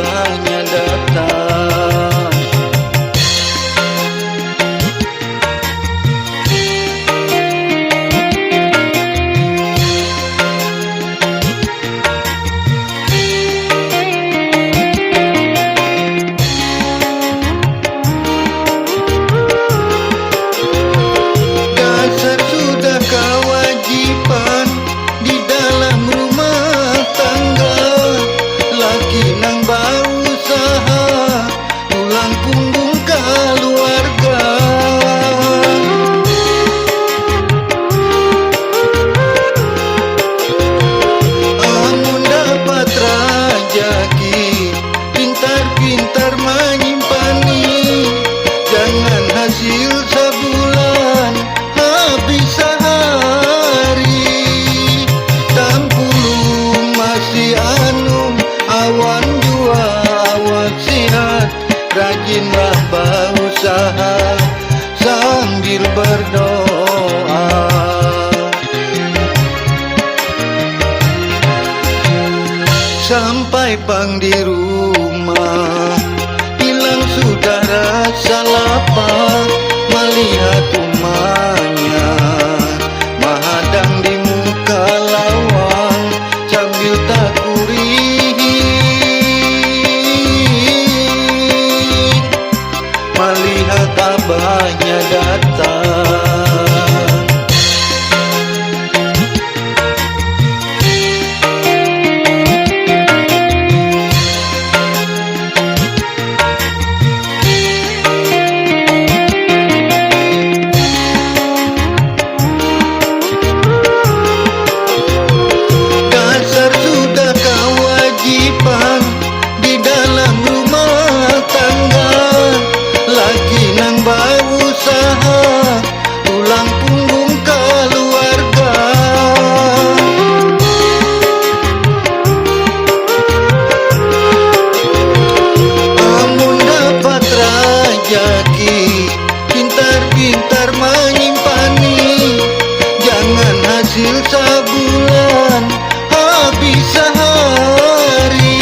tabahnya datang. Dasar sudah kewajiban di dalam rumah tangga, laki nang berusaha tulang punggung keluarga. Amun dapat rajaki, pintar-pintar menyimpannya, jangan hasil sebulan habis sehari. Tampulung masih anu awan jua awak sihat, rajinlah berusaha sambil berdoa. Sampai pang di rumah, hilang sudah rasa lapar, melihat umahnya menghadang di muka lawang sambil takuri, melihat abahnya datang. Dasar sudah kewajiban di dalam rumah tangga, laki nang berusaha tulang punggung keluarga. Amun dapat rajaki, pintar-pintar menyimpannya, jangan hasil sebulan habis sehari.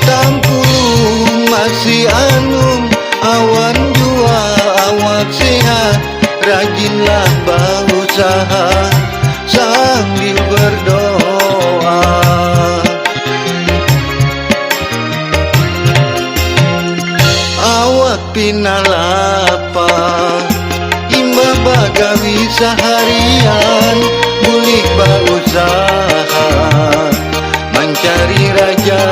Tampulung masih anu awan jua awak sehat, rajinlah berusaha sambil berdoa. Awak pinalapa imbah bagawi seharian, bulik berusaha mencari raja